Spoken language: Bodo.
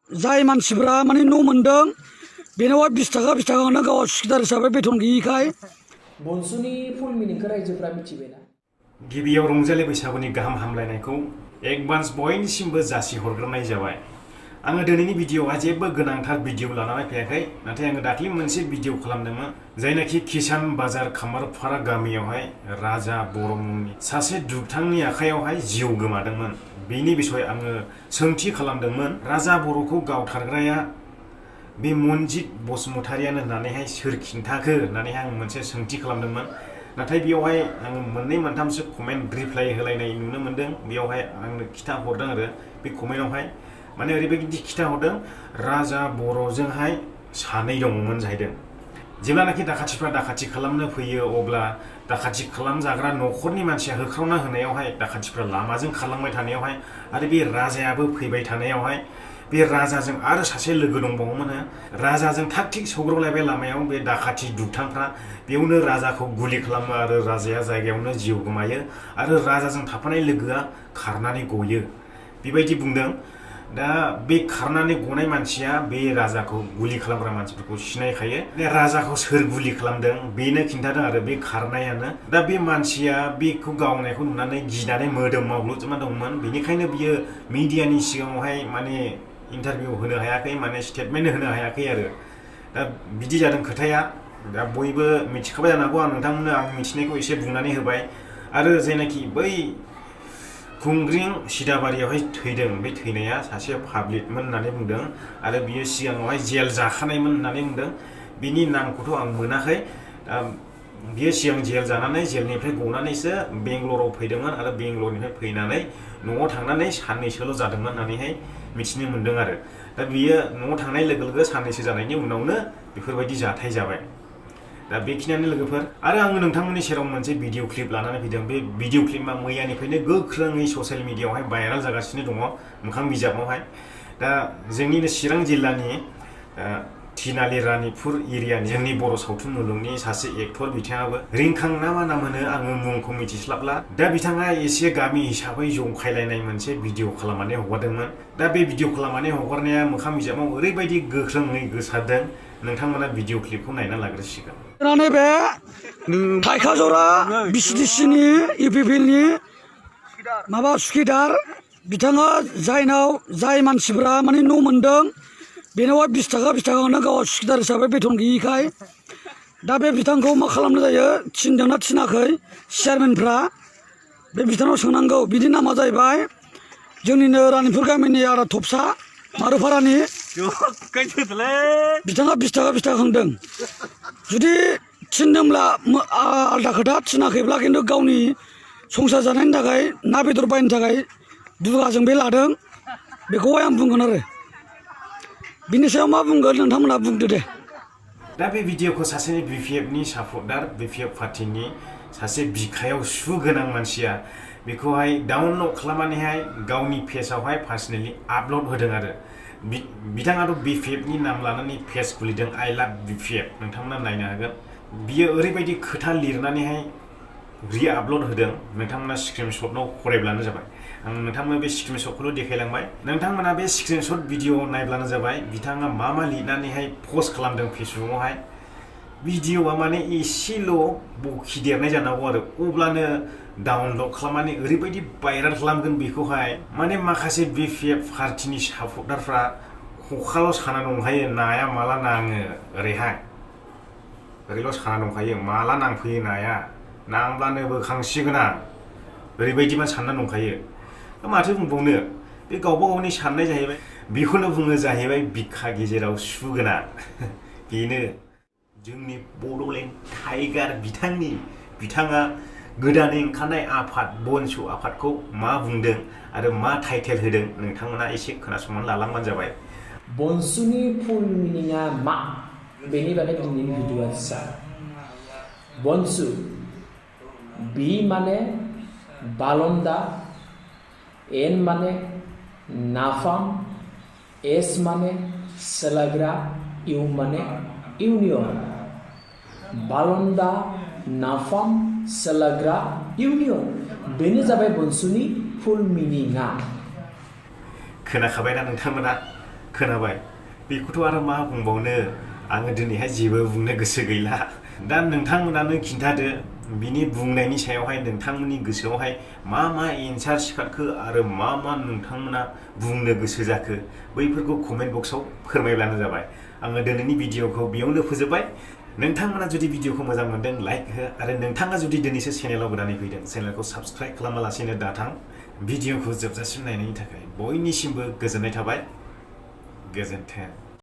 जाय मानसिफ्रा माने न' मोनदों बेनावहाय 20 थाखा होनो गावहा सुखिदार हिसाबै बेथन गैयिखाय बनसुनि फुल मिनिंखौ रायजोफ्रा मिथिबायना? गिबियाव रंजालि बैसागुनि गाहाम हामलायनायखौ एडभान्स बयनिसिमबो जासिहरग्रोनाय जाबाय। आङो दिनैनि भिडिअ'आ जेबो गोनांथार भिडिअ लानानै फैयाखै, नाथाय आङो दाख्लि मोनसे भिडिअ खालामदोंमोन जायनाखि किसान बाजार खामारफारा गामियावहाय राजा बर' मुंनि सासे दुथांनि आखायावहाय जिउ गोमादोंमोन। बेनि बिसय आङो सोंथि खालामदोंमोन, राजा बर'खौ गावथारग्राया बे मनजित बसुमतारियानो होननानैहाय सोर खिन्थाखो होननानैहाय आं मोनसे सोंथि खालामदोंमोन। नाथाय बेयावहाय आङो मोननै मोनथामसो कमेन्ट रिप्लाइ होलायनाय नुनो मोन्दों। बेयावहाय आंनो खिथाहरदों आरो बे कमेन्टआवहाय माने ओरैबायदि खिथाहरदों, राजा बर'जोंहाय सानै दङमोन जाहैदों। जेब्लानाखि दाखाथिफ्रा दाखाथि खालामनो फैयो अब्ला दाखाथि खालामजाग्रा न'खरनि मानसिया होख्रावना होनायावहाय दाखाथिफ्रा लामाजों खारलांबाय थानायावहाय आरो बे राजायाबो फैबाय थानायावहाय बे राजाजों आरो सासे लोगो दंबावोमोन। राजाजों थाग थिग सौग्रावलायबाय लामायाव बे दाखाथि दुथांफ्रा बेयावनो राजाखौ गुलि खालामो आरो राजाया जायगायावनो जिउ गोमायो आरो राजाजों थाफानाय लोगोआ खारनानै गयो बेबायदि बुंदों। दा बे खारनानै गनाय मानसिया बे राजाखौ गुलि खालामग्रा मानसिफोरखौ सिनायखायो। बे राजाखौ सोर गुलि खालामदों बेनो खिन्थादों आरो बे खारनायानो। दा बे मानसिया बेखौ गावनायखौ नुनानै गिनानै मोदोम मावग्लुबजोबना दंमोन। बेनिखायनो बियो मिडियानि सिगाङावहाय माने इन्टारभिउ होनो हायाखै, माने स्टेटमेन्ट होनो हायाखै आरो। दा बिदि जादों खोथाया। दा बयबो मिथिखाबाय जानो हागौ, आं नोंथांमोननो आं मिथिनायखौ एसे बुंनानै होबाय। आरो जायनाखि बै खुंग्रिं सिदाबारियावहाय थैदों, बे थैनाया सासे पाब्लिकमोन होननानै बुंदों आरो बियो सिगाङावहाय जेल जाखानायमोन होननानै बुंदों। बिनि नामखौथ' आं मोनाखै। बियो सिगां जेल जानानै जेलनिफ्राय गनानैसो बेंगलराव फैदोंमोन आरो बेंगलरनिफ्राय फैनानै न'आव थांनानै साननैसोल' जादोंमोन होननानैहाय मिथिनो मोन्दों आरो। दा बियो न'आव थांनाय लोगो लोगो साननैसो जानायनि उनावनो बेफोरबायदि जाथाय जाबाय। दा बेखिनियानो लोगोफोर। आरो आङो नोंथांमोननि सेराव मोनसे भिडिअ क्लिप लानानै फैदों। बे भिडिअ क्लिपआ मैयानिफ्रायनो गोख्रोङै ससियेल मिडियाआवहाय भाइराल जागासिनो दङ, मोखां बिजाबावहाय। दा जोंनिनो चिरां जिल्लानि थिनालि रानिपुर एरियानि जोंनि बर' सावथुन मुलुगनि सासे एक्टर, बिथाङाबो रिंखां ना मा नाम होनो आङो मुंखौ मिथिस्लाबला। दा बिथाङा एसे गामि हिसाबै जंखायलायनाय मोनसे भिडिअ खालामनानै हगारदोंमोन। दा बे भिडिअ खालामनानै हगारनाया मोखां बिजाबाव ओरैबायदि गोख्रोङै गोसारदों, नोंथांमोना भिडिअ क्लिपखौ नायना लाग्रोसिगोन। नैबे थाइखाजरा बिसिडिसिनि इउपिपिएलनि माबा सुखिदार बिथाङा जाय मानसिफ्रा माने न' मोनदों बेनावहाय 20 थाखा होनो गावहा सुखिदार हिसाबै बेथन गैयिखाय दा बे बिथांखौ मा खालामनाय जायो, थिनदोंना थिनाखै चेयारमेनफ्रा बे बिथांनाव सोंनांगौ। बिनि नामा जाहैबाय जोंनिनो रानिपुर गामिनि आरो थबसा मारुफारानि बिथाङा 20 थाखा होनदों। जुदि थिनदोंब्ला आलदा खोथा, थिनाखैब्ला खिन्थु गावनि संसार जानायनि थाखाय ना बेदर बायनो थाखाय दुगाजों बे लादों, बेखौहाय आं बुंगोन आरो। बिनि सायाव मा बुंगोन नोंथांमोनहा बुंदो दे। दा बे भिडिअखौ सासे बिपिएफनि सापर्टार, बिपिएफ पार्टिनि सासे बिखायाव सु गोनां मानसिया बेखौहाय डाउनलड खालामनानैहाय गावनि पेजआवहाय पार्सनेलि आपल'ड होदों आरो। बिथाङाथ' बिपिएफनि नाम लानानै पेज खुलिदों, आइ लाभ बिपिएफ, नोंथांमोना नायनो हागोन। बियो ओरैबायदि खोथा लिरनानैहाय रि-आपल'ड होदों, नोंथांमोना स्क्रिनशटआव फरायब्लानो जाबाय। आं नोंथांमोन बे स्क्रिनशटखौल' देखायलांबाय, नोंथांमोना बे स्क्रिनशट भिडिअ नायब्लानो जाबाय बिथाङा मा लिरनानैहाय पस्ट खालामदों फेसबुकआवहाय। भिडिअआ माने एसेल' बखिदेरनाय जानांगौ आरो, अब्लानो डाउनलड खालामनानै ओरैबायदि भाइराल खालामगोन बेखौहाय, माने माखासे बिपिएफ पार्टिनि सापर्टारफ्रा खखाल' साना दंखायो, नाया माला नाङो ओरैहाय, ओरैल' साना दंखायो, माला नांफैयो नाया, नांब्लानो बोखांसिगोन आं, ओरैबायदिबा सानना दंखायो। माथो बुंबावनो, बे गावबा गावनि साननाय जाहैबाय। बेखौनो बुङो जाहैबाय बिखा गेजेराव सु गोनां। बेनो जोंनि बड'लेण्ड टाइगार बिथाङा गोदानै ओंखारनाय आफाद बनसु आफादखौ मा बुंदों आरो मा टाइटेल होदों, नोंथांमोना एसे खोनासंनानै लालांबानो जाबाय। बनसुनि फुल मिनिंआ मा, बेनि बागै दिनैनि भिडिअआ जा। बनसु, बि माने बालन्दा, एन माने नाफाम, एस माने सोलाग्रा, इउ माने इउनियन। बालन्दा, नाफाम, सोलाग्रा, इउनियन, बेनो जाबाय बनसुनि फुल मिनिंआ। खोनाखाबायना नोंथांमोना? खोनाबाय बेखौथ' आरो मा बुंबावनो आङो दिनैहाय जेबो बुंनो गोसो गैला दा नोंथांमोनानो खिन्थादो बिनि बुंनायनि सायावहाय नोंथांमोननि गोसोआवहाय मा एन्सार सिखारखो आरो मा नोंथांमोना बुंनो गोसो जाखो बैफोरखौ कमेन्ट बक्सआव फोरमायब्लानो जाबाय आङो दिनैनि भिडिअखौ बेयावनो फोजोबबाय नोंथांमोना जुदि भिडिअखौ मोजां मोनदों लाइक हो आरो नोंथाङा जुदि दिनैसो चेनेलाव गोदानै फैदों चेनेलखौ साबस्क्राइब खालामालासेनो दाथां भिडिअखौ जोबजासिम नायनायनि थाखाय बयनिसिमबो गोजोननाय थाबाय गोजोन्थों